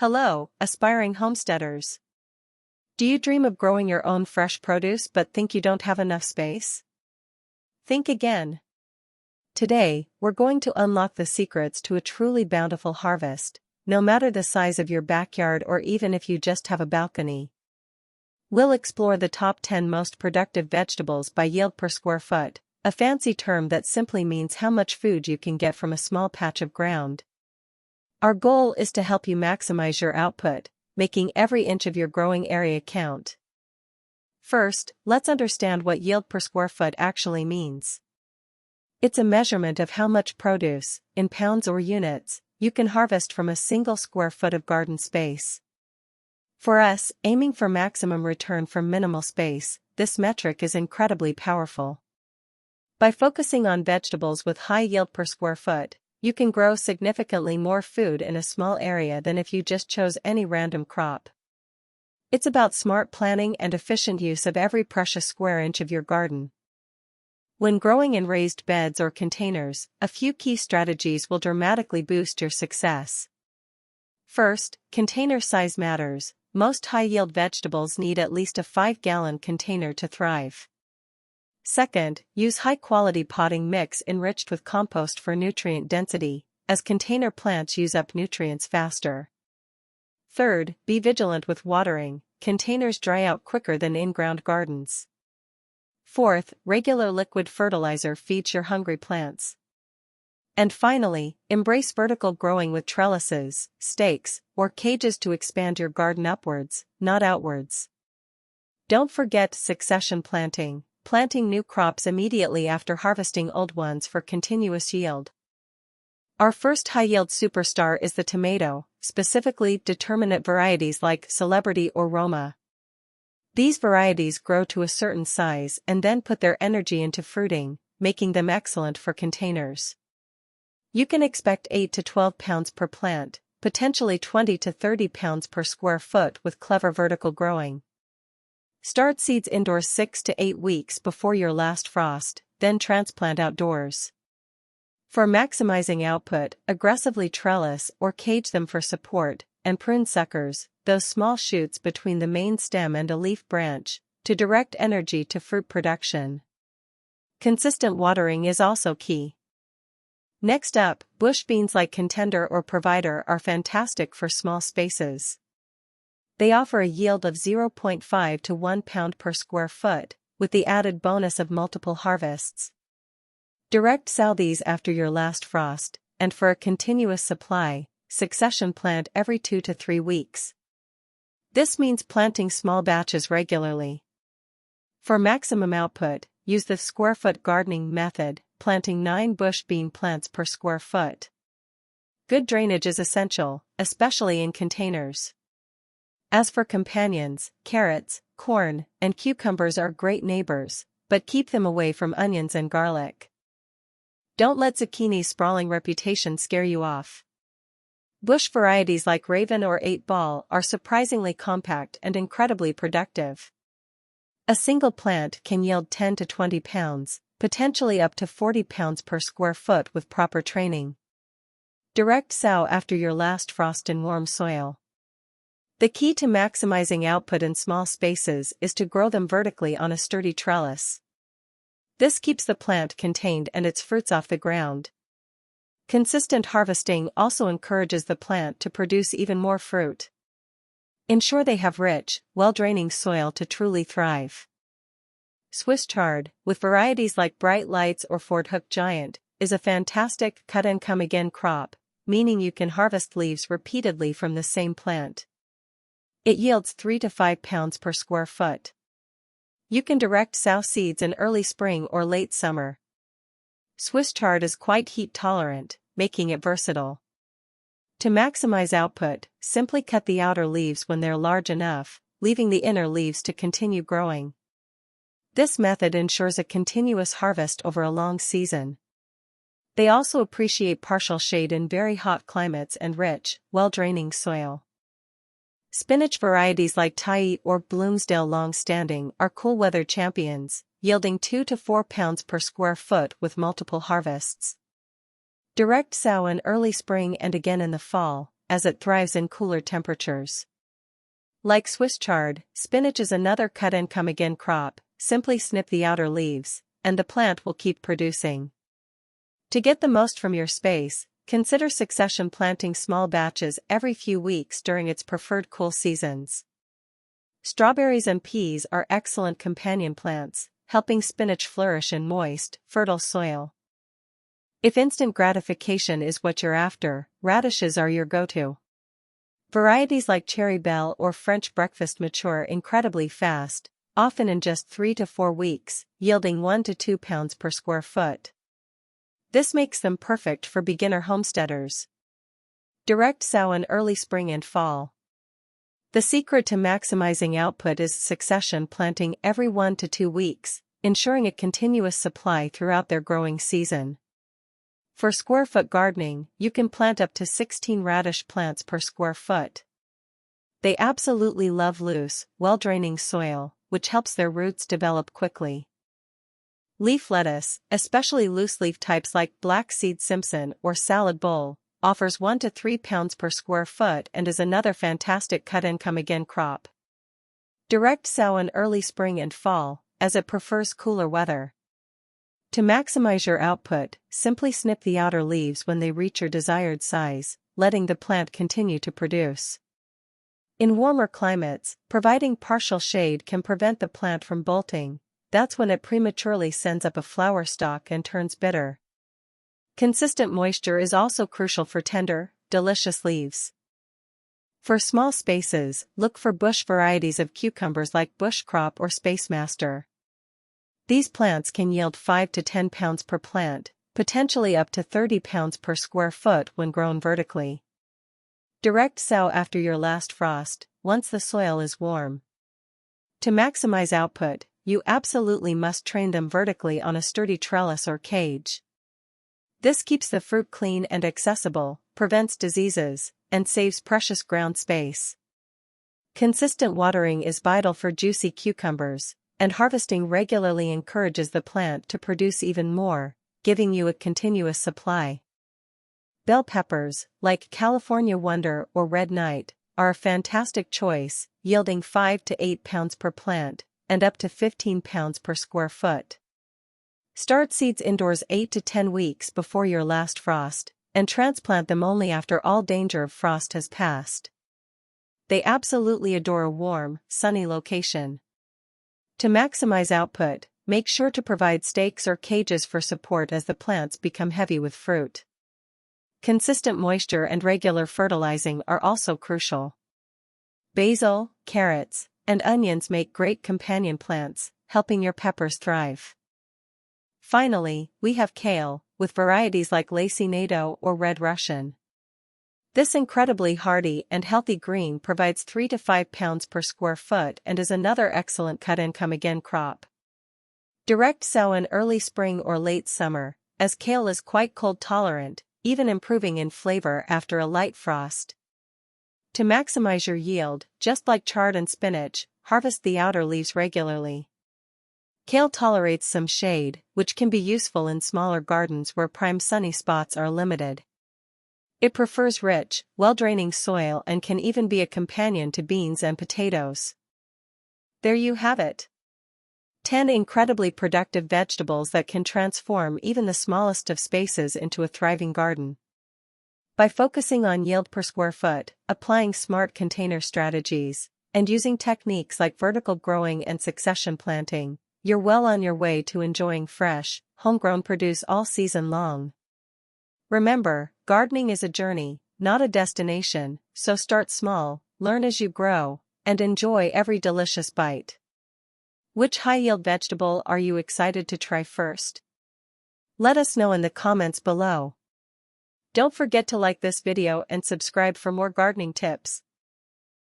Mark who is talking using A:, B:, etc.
A: Hello, aspiring homesteaders. Do you dream of growing your own fresh produce but think you don't have enough space? Think again. Today, we're going to unlock the secrets to a truly bountiful harvest, no matter the size of your backyard or even if you just have a balcony. We'll explore the top 10 most productive vegetables by yield per square foot, a fancy term that simply means how much food you can get from a small patch of ground. Our goal is to help you maximize your output, making every inch of your growing area count. First, let's understand what yield per square foot actually means. It's a measurement of how much produce, in pounds or units, you can harvest from a single square foot of garden space. For us, aiming for maximum return from minimal space, this metric is incredibly powerful. By focusing on vegetables with high yield per square foot, you can grow significantly more food in a small area than if you just chose any random crop. It's about smart planning and efficient use of every precious square inch of your garden. When growing in raised beds or containers, a few key strategies will dramatically boost your success. First, container size matters. Most high-yield vegetables need at least a 5-gallon container to thrive. Second, use high-quality potting mix enriched with compost for nutrient density, as container plants use up nutrients faster. Third, be vigilant with watering. Containers dry out quicker than in-ground gardens. Fourth, regular liquid fertilizer feeds your hungry plants. And finally, embrace vertical growing with trellises, stakes, or cages to expand your garden upwards, not outwards. Don't forget succession planting. Planting new crops immediately after harvesting old ones for continuous yield. Our first high-yield superstar is the tomato, specifically determinate varieties like Celebrity or Roma. These varieties grow to a certain size and then put their energy into fruiting, making them excellent for containers. You can expect 8 to 12 pounds per plant, potentially 20 to 30 pounds per square foot with clever vertical growing. Start seeds indoors 6 to 8 weeks before your last frost, then transplant outdoors. For maximizing output, aggressively trellis or cage them for support, and prune suckers, those small shoots between the main stem and a leaf branch, to direct energy to fruit production. Consistent watering is also key. Next up, bush beans like Contender or Provider are fantastic for small spaces. They offer a yield of 0.5 to 1 pound per square foot, with the added bonus of multiple harvests. Direct sow these after your last frost, and for a continuous supply, succession plant every 2 to 3 weeks. This means planting small batches regularly. For maximum output, use the square foot gardening method, planting 9 bush bean plants per square foot. Good drainage is essential, especially in containers. As for companions, carrots, corn, and cucumbers are great neighbors, but keep them away from onions and garlic. Don't let zucchini's sprawling reputation scare you off. Bush varieties like Raven or 8-Ball are surprisingly compact and incredibly productive. A single plant can yield 10 to 20 pounds, potentially up to 40 pounds per square foot with proper training. Direct sow after your last frost in warm soil. The key to maximizing output in small spaces is to grow them vertically on a sturdy trellis. This keeps the plant contained and its fruits off the ground. Consistent harvesting also encourages the plant to produce even more fruit. Ensure they have rich, well-draining soil to truly thrive. Swiss chard, with varieties like Bright Lights or Ford Hook Giant, is a fantastic cut-and-come-again crop, meaning you can harvest leaves repeatedly from the same plant. It yields 3 to 5 pounds per square foot. You can direct sow seeds in early spring or late summer. Swiss chard is quite heat tolerant, making it versatile. To maximize output, simply cut the outer leaves when they're large enough, leaving the inner leaves to continue growing. This method ensures a continuous harvest over a long season. They also appreciate partial shade in very hot climates and rich, well-draining soil. Spinach varieties like Thai or Bloomsdale long-standing are cool weather champions, yielding 2 to 4 pounds per square foot with multiple harvests. Direct sow in early spring and again in the fall, as it thrives in cooler temperatures. Like Swiss chard, spinach is another cut-and-come-again crop. Simply snip the outer leaves, and the plant will keep producing. To get the most from your space, consider succession planting small batches every few weeks during its preferred cool seasons. Strawberries and peas are excellent companion plants, helping spinach flourish in moist, fertile soil. If instant gratification is what you're after, radishes are your go-to. Varieties like Cherry Belle or French Breakfast mature incredibly fast, often in just 3 to 4 weeks, yielding 1 to 2 pounds per square foot. This makes them perfect for beginner homesteaders. Direct sow in early spring and fall. The secret to maximizing output is succession planting every 1 to 2 weeks, ensuring a continuous supply throughout their growing season. For square foot gardening, you can plant up to 16 radish plants per square foot. They absolutely love loose, well-draining soil, which helps their roots develop quickly. Leaf lettuce, especially loose-leaf types like Black Seed Simpson or Salad Bowl, offers 1 to 3 pounds per square foot and is another fantastic cut-and-come-again crop. Direct sow in early spring and fall, as it prefers cooler weather. To maximize your output, simply snip the outer leaves when they reach your desired size, letting the plant continue to produce. In warmer climates, providing partial shade can prevent the plant from bolting. That's when it prematurely sends up a flower stalk and turns bitter. Consistent moisture is also crucial for tender, delicious leaves. For small spaces, look for bush varieties of cucumbers like Bush Crop or Space Master. These plants can yield 5 to 10 pounds per plant, potentially up to 30 pounds per square foot when grown vertically. Direct sow after your last frost, once the soil is warm. To maximize output, you absolutely must train them vertically on a sturdy trellis or cage. This keeps the fruit clean and accessible, prevents diseases, and saves precious ground space. Consistent watering is vital for juicy cucumbers, and harvesting regularly encourages the plant to produce even more, giving you a continuous supply. Bell peppers, like California Wonder or Red Knight, are a fantastic choice, yielding 5 to 8 pounds per plant, and up to 15 pounds per square foot. Start seeds indoors 8 to 10 weeks before your last frost, and transplant them only after all danger of frost has passed. They absolutely adore a warm, sunny location. To maximize output, make sure to provide stakes or cages for support as the plants become heavy with fruit. Consistent moisture and regular fertilizing are also crucial. Basil, carrots, and onions make great companion plants, helping your peppers thrive. Finally, we have kale, with varieties like Lacy Nato or Red Russian. This incredibly hardy and healthy green provides 3 to 5 pounds per square foot and is another excellent cut-and-come-again crop. Direct sow in early spring or late summer, as kale is quite cold tolerant, even improving in flavor after a light frost. To maximize your yield, just like chard and spinach, harvest the outer leaves regularly. Kale tolerates some shade, which can be useful in smaller gardens where prime sunny spots are limited. It prefers rich, well-draining soil and can even be a companion to beans and potatoes. There you have it. 10 incredibly productive vegetables that can transform even the smallest of spaces into a thriving garden. By focusing on yield per square foot, applying smart container strategies, and using techniques like vertical growing and succession planting, you're well on your way to enjoying fresh, homegrown produce all season long. Remember, gardening is a journey, not a destination, so start small, learn as you grow, and enjoy every delicious bite. Which high-yield vegetable are you excited to try first? Let us know in the comments below. Don't forget to like this video and subscribe for more gardening tips.